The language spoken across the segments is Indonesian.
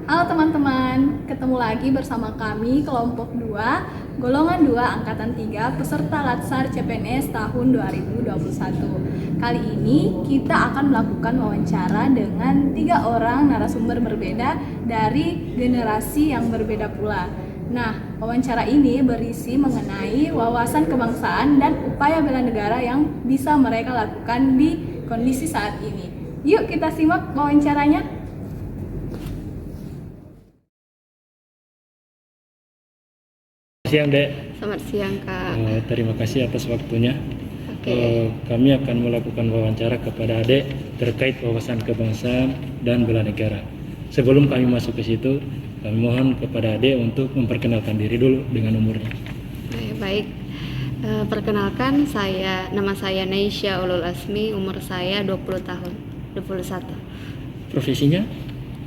Halo teman-teman, ketemu lagi bersama kami kelompok 2, golongan 2 angkatan 3 peserta Latsar CPNS tahun 2021. Kali ini kita akan melakukan wawancara dengan 3 orang narasumber berbeda dari generasi yang berbeda pula. Nah, wawancara ini berisi mengenai wawasan kebangsaan dan upaya bela negara yang bisa mereka lakukan di kondisi saat ini. Yuk kita simak wawancaranya. Siang, Dek. Selamat siang, Kak. Terima kasih atas waktunya. Oke. Kami akan melakukan wawancara kepada Adek terkait wawasan kebangsaan dan bela negara. Sebelum kami masuk ke situ, kami mohon kepada Adek untuk memperkenalkan diri dulu dengan umurnya. Baik. Perkenalkan, nama saya Naisha Ulul Asmi, umur saya 20 tahun, 21. Profesinya?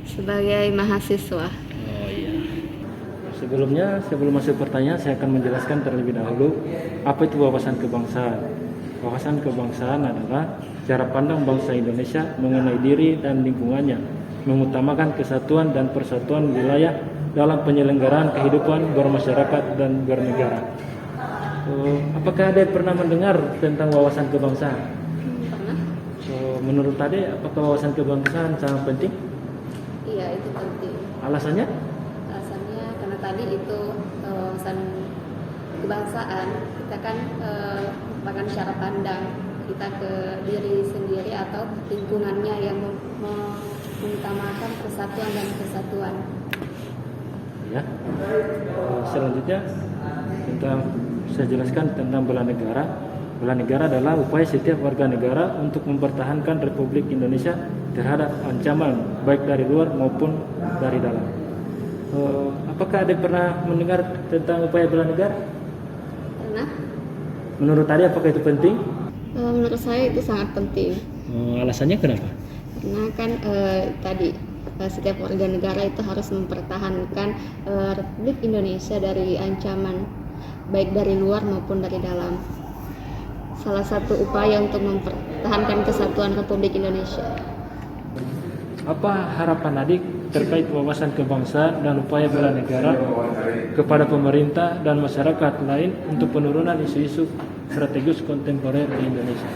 Sebagai mahasiswa. Oh iya. Sebelumnya, sebelum masuk pertanyaan, saya akan menjelaskan terlebih dahulu apa itu wawasan kebangsaan. Wawasan kebangsaan adalah cara pandang bangsa Indonesia mengenai diri dan lingkungannya, mengutamakan kesatuan dan persatuan wilayah dalam penyelenggaraan kehidupan bermasyarakat dan bernegara. Apakah Ade pernah mendengar tentang wawasan kebangsaan? Pernah? Menurut Ade, apakah wawasan kebangsaan sangat penting? Iya, itu penting. Alasannya? Alasannya karena tadi itu wawasan kebangsaan, kita kan merupakan cara pandang kita ke diri sendiri atau lingkungannya yang mengutamakan persatuan dan kesatuan. Ya. Selanjutnya saya jelaskan tentang bela negara. Bela negara adalah upaya setiap warga negara untuk mempertahankan Republik Indonesia terhadap ancaman baik dari luar maupun dari dalam. Apakah Ade pernah mendengar tentang upaya bela negara? Pernah? Menurut Ade apakah itu penting? Menurut saya itu sangat penting. Alasannya kenapa? Karena kan tadi setiap warga negara itu harus mempertahankan Republik Indonesia dari ancaman baik dari luar maupun dari dalam. Salah satu upaya untuk mempertahankan kesatuan Republik Indonesia. Apa harapan Adik terkait wawasan kebangsaan dan upaya bela negara kepada pemerintah dan masyarakat lain untuk penurunan isu-isu strategis kontemporer di Indonesia?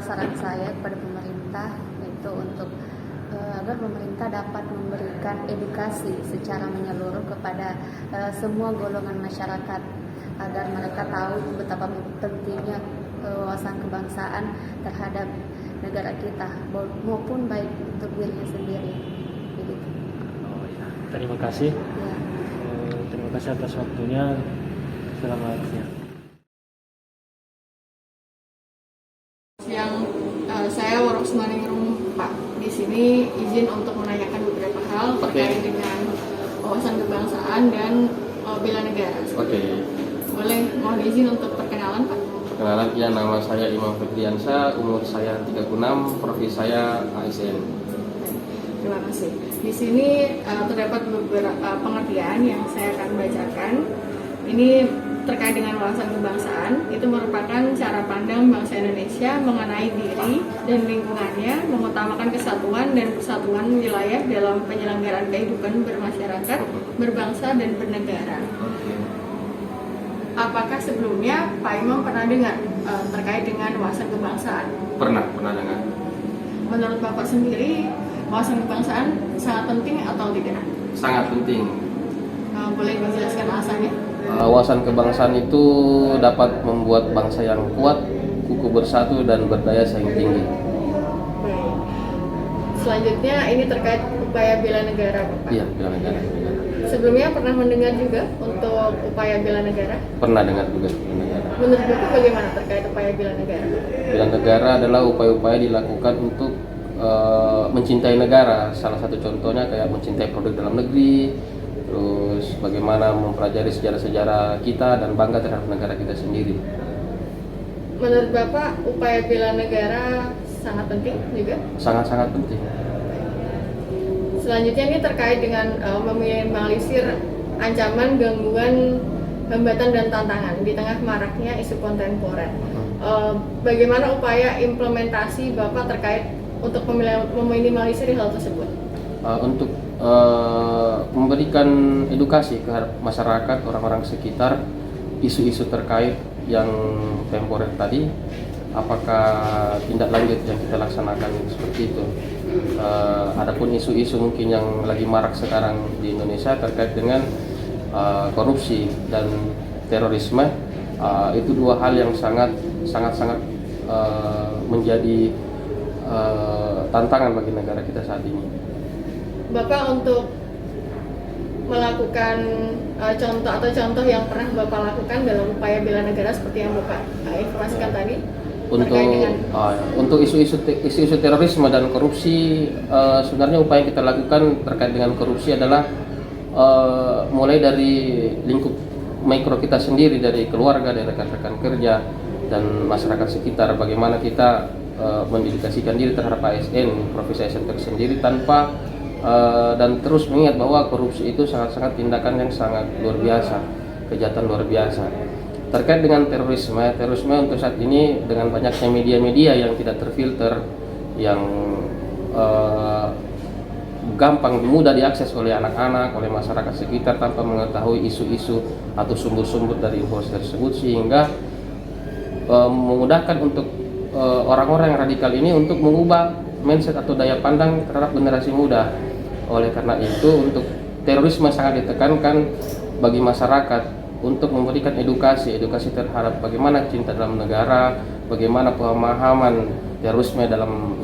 Saran saya kepada pemerintah itu untuk agar pemerintah dapat memberikan edukasi secara menyeluruh kepada semua golongan masyarakat agar mereka tahu betapa pentingnya wawasan kebangsaan terhadap negara kita maupun baik untuk dirinya sendiri. Begitu. Oh, ya. Terima kasih. Ya. Terima kasih atas waktunya. Selamat siang. Yang saya Warosmaningrum Pak. Di sini izin untuk menanyakan beberapa hal terkait dengan wawasan kebangsaan dan bela negara. Oke. Boleh mohon izin untuk perkenalan Pak? Perkenalan, ya, nama saya Imam Fitriansyah, umur saya 36, profesi saya ASN. Terima kasih. Di sini terdapat beberapa pengertian yang saya akan bacakan. Ini terkait dengan wawasan kebangsaan. Itu merupakan cara pandang bangsa Indonesia mengenai diri dan lingkungannya, mengutamakan kesatuan dan persatuan wilayah dalam penyelenggaraan kehidupan bermasyarakat, berbangsa dan bernegara. Apakah sebelumnya Pak Imam pernah dengar terkait dengan wawasan kebangsaan? Pernah dengar. Menurut Bapak sendiri, wawasan kebangsaan sangat penting atau tidak? Sangat penting. Boleh menjelaskan alasannya? Wawasan kebangsaan itu dapat membuat bangsa yang kuat, kukuh bersatu dan berdaya saing tinggi. Baik. Selanjutnya ini terkait upaya bela negara, Bapak. Iya, bela negara. Sebelumnya pernah mendengar juga untuk upaya bela negara? Pernah dengar juga bela negara. Menurut Bapak bagaimana terkait upaya bela negara? Bela negara adalah upaya-upaya dilakukan untuk mencintai negara. Salah satu contohnya kayak mencintai produk dalam negeri, terus bagaimana mempelajari sejarah-sejarah kita dan bangga terhadap negara kita sendiri. Menurut Bapak upaya bela negara sangat penting juga? Sangat-sangat penting. Selanjutnya ini terkait dengan meminimalisir ancaman, gangguan, hambatan dan tantangan di tengah maraknya isu kontemporer. Bagaimana upaya implementasi Bapak terkait untuk meminimalisir hal tersebut? Untuk memberikan edukasi ke masyarakat, orang-orang sekitar, isu-isu terkait yang temporer tadi. Apakah tindak lanjut yang kita laksanakan seperti itu. Adapun isu-isu mungkin yang lagi marak sekarang di Indonesia terkait dengan korupsi dan terorisme, itu dua hal yang sangat menjadi tantangan bagi negara kita saat ini. Bapak untuk melakukan contoh yang pernah Bapak lakukan dalam upaya bela negara seperti yang Bapak informasikan tadi? Untuk isu-isu terorisme dan korupsi, sebenarnya upaya yang kita lakukan terkait dengan korupsi adalah mulai dari lingkup mikro kita sendiri, dari keluarga, dari rekan-rekan kerja dan masyarakat sekitar. Bagaimana kita mendedikasikan diri terhadap ASN, profesi ASN tersendiri, tanpa dan terus mengingat bahwa korupsi itu sangat-sangat tindakan yang sangat luar biasa, kejahatan luar biasa. Terkait dengan terorisme untuk saat ini dengan banyaknya media-media yang tidak terfilter, yang gampang mudah diakses oleh anak-anak, oleh masyarakat sekitar tanpa mengetahui isu-isu atau sumber-sumber dari informasi tersebut, sehingga memudahkan untuk orang-orang yang radikal ini untuk mengubah mindset atau daya pandang terhadap generasi muda. Oleh karena itu, untuk terorisme sangat ditekankan bagi masyarakat untuk memberikan edukasi terhadap bagaimana cinta dalam negara, bagaimana pemahaman terorisme dalam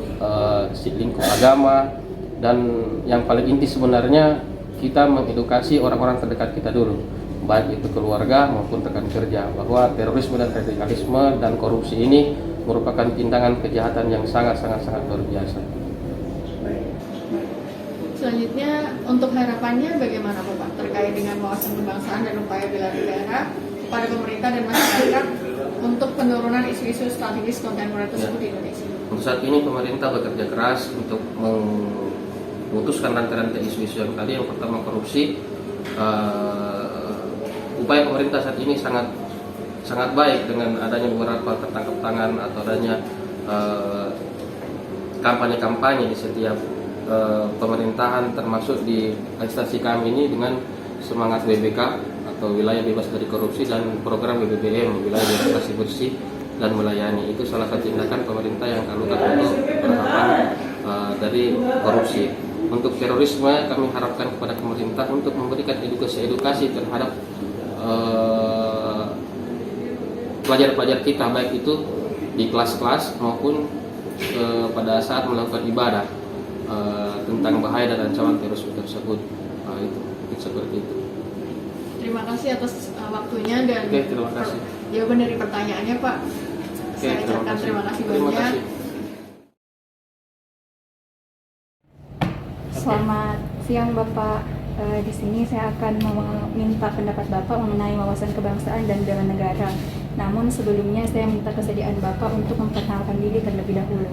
lingkup agama, dan yang paling inti sebenarnya kita mengedukasi orang-orang terdekat kita dulu, baik itu keluarga maupun rekan kerja, bahwa terorisme dan radikalisme dan korupsi ini merupakan tindakan kejahatan yang sangat luar biasa. Selanjutnya, untuk harapannya bagaimana Bapak terkait dengan wawasan kebangsaan dan upaya bela negara kepada pemerintah dan masyarakat untuk penurunan isu-isu strategis kontemporer tersebut di Indonesia? Untuk saat ini pemerintah bekerja keras untuk memutuskan rantai-rantai isu-isu yang tadi. Yang pertama korupsi. Upaya pemerintah saat ini sangat baik dengan adanya beberapa tertangkap tangan atau adanya kampanye-kampanye di setiap pemerintahan, termasuk di instansi kami ini dengan semangat WBK atau wilayah bebas dari korupsi dan program BBBM, wilayah demokrasi bersih dan melayani. Itu salah satu tindakan pemerintah yang kami lakukan untuk berhadapan dari korupsi. Untuk terorisme, kami harapkan kepada pemerintah untuk memberikan edukasi terhadap pelajar-pelajar kita, baik itu di kelas-kelas maupun pada saat melakukan ibadah, tentang bahaya dan ancaman terorisme tersebut. Itu seperti itu. Terima kasih atas waktunya dan terima kasih. Jawaban dari pertanyaannya, Pak. Saya ucapkan terima kasih banyak. Selamat siang Bapak. Di sini saya akan meminta pendapat Bapak mengenai wawasan kebangsaan dan bela negara. Namun sebelumnya saya minta kesediaan Bapak untuk memperkenalkan diri terlebih dahulu.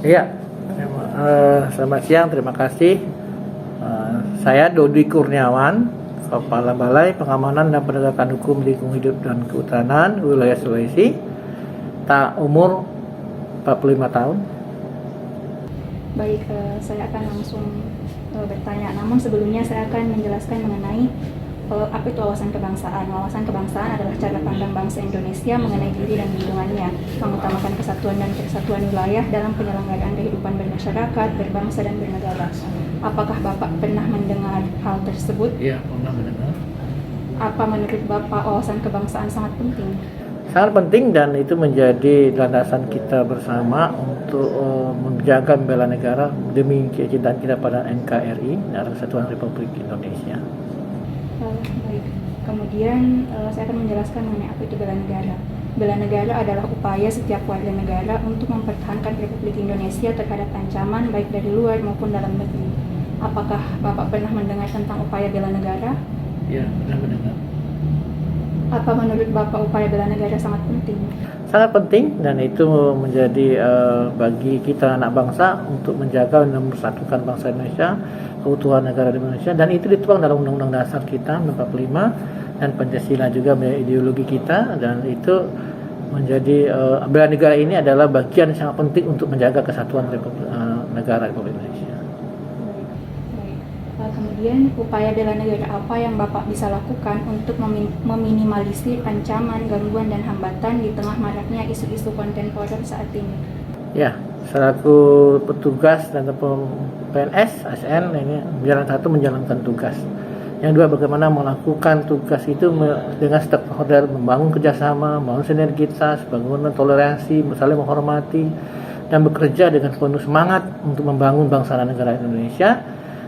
Iya, selamat siang, terima kasih. Saya Dodi Kurniawan, Kepala Balai Pengamanan dan Penegakan Hukum Lingkungan Hidup dan Kehutanan Wilayah Sulawesi, umur 45 tahun. Baik, saya akan langsung bertanya. Namun sebelumnya saya akan menjelaskan mengenai apa itu wawasan kebangsaan. Wawasan kebangsaan adalah cara pandang bangsa Indonesia mengenai diri dan lingkungannya, mengutamakan kesatuan dan kesatuan wilayah dalam penyelenggaraan kehidupan bermasyarakat, berbangsa dan bernegara. Apakah Bapak pernah mendengar hal tersebut? Iya, pernah mendengar. Apa menurut Bapak wawasan kebangsaan sangat penting? Sangat penting, dan itu menjadi landasan kita bersama untuk menjaga membela negara demi kecintaan kita pada NKRI, Negara Kesatuan Republik Indonesia. Baik. Kemudian saya akan menjelaskan mengenai apa itu bela negara. Bela negara adalah upaya setiap warga negara untuk mempertahankan Republik Indonesia terhadap ancaman baik dari luar maupun dalam negeri. Apakah Bapak pernah mendengar tentang upaya bela negara? Iya, pernah mendengar. Apa menurut Bapak upaya bela negara sangat penting? Sangat penting, dan itu menjadi bagi kita anak bangsa untuk menjaga dan mempersatukan bangsa Indonesia, keutuhan negara Indonesia, dan itu dituang dalam Undang-Undang Dasar kita 45 dan Pancasila juga menjadi ideologi kita, dan itu menjadi bela negara ini adalah bagian yang sangat penting untuk menjaga kesatuan negara Republik Indonesia. Baik. Kemudian upaya bela negara apa yang Bapak bisa lakukan untuk meminimalisir ancaman, gangguan, dan hambatan di tengah maraknya isu-isu kontemporer saat ini? Ya, selaku petugas dan PNS, ASN ini satu menjalankan tugas. Yang dua, bagaimana melakukan tugas itu dengan stakeholder, membangun kerjasama, membangun sinergitas, membangun toleransi, saling menghormati, dan bekerja dengan penuh semangat untuk membangun bangsa dan negara Indonesia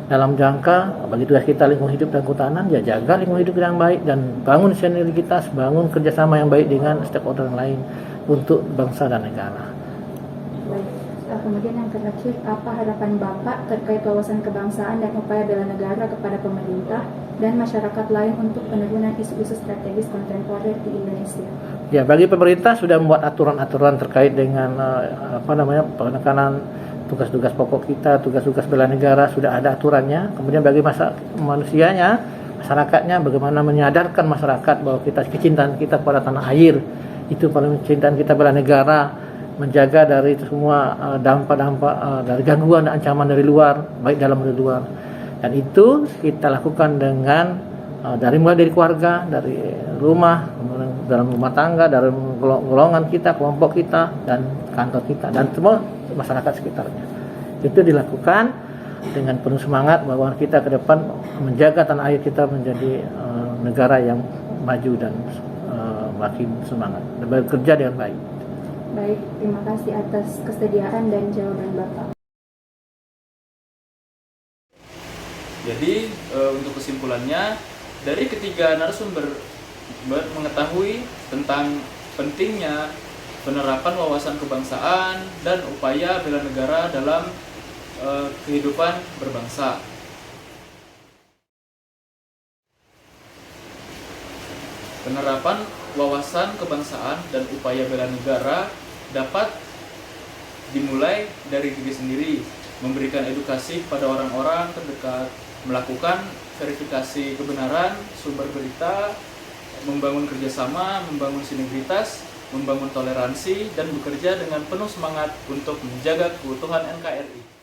dalam jangka bagi tugas kita lingkungan hidup dan kehutanan, ya jaga lingkungan hidup yang baik dan bangun sinergitas, bangun kerjasama yang baik dengan stakeholder yang lain untuk bangsa dan negara. Baik. Kemudian yang terakhir, apa harapan Bapak terkait wawasan kebangsaan dan upaya bela negara kepada pemerintah dan masyarakat lain untuk penurunan isu-isu strategis kontemporer di Indonesia? Ya, bagi pemerintah sudah membuat aturan-aturan terkait dengan penekanan tugas-tugas pokok kita, tugas-tugas bela negara, sudah ada aturannya. Kemudian bagi manusianya, masyarakatnya, bagaimana menyadarkan masyarakat bahwa kecintaan kita pada tanah air itu, pada kecintaan kita bela negara, menjaga dari semua dampak-dampak dari gangguan dan ancaman dari luar, baik dalam maupun luar. Dan itu kita lakukan dengan mulai dari keluarga, dari rumah, dalam rumah tangga, dari golongan kita, kelompok kita, dan kantor kita, dan semua masyarakat sekitarnya. Itu dilakukan dengan penuh semangat bahwa kita ke depan menjaga tanah air kita menjadi negara yang maju dan makin semangat dan bekerja dengan baik. Baik, terima kasih atas kesediaan dan jawaban Bapak. Jadi untuk kesimpulannya, dari ketiga narasumber mengetahui tentang pentingnya penerapan wawasan kebangsaan dan upaya bela negara dalam kehidupan berbangsa. Penerapan wawasan kebangsaan dan upaya bela negara dapat dimulai dari diri sendiri, memberikan edukasi kepada orang-orang terdekat, melakukan verifikasi kebenaran sumber berita, membangun kerjasama, membangun sinergitas, membangun toleransi, dan bekerja dengan penuh semangat untuk menjaga keutuhan NKRI.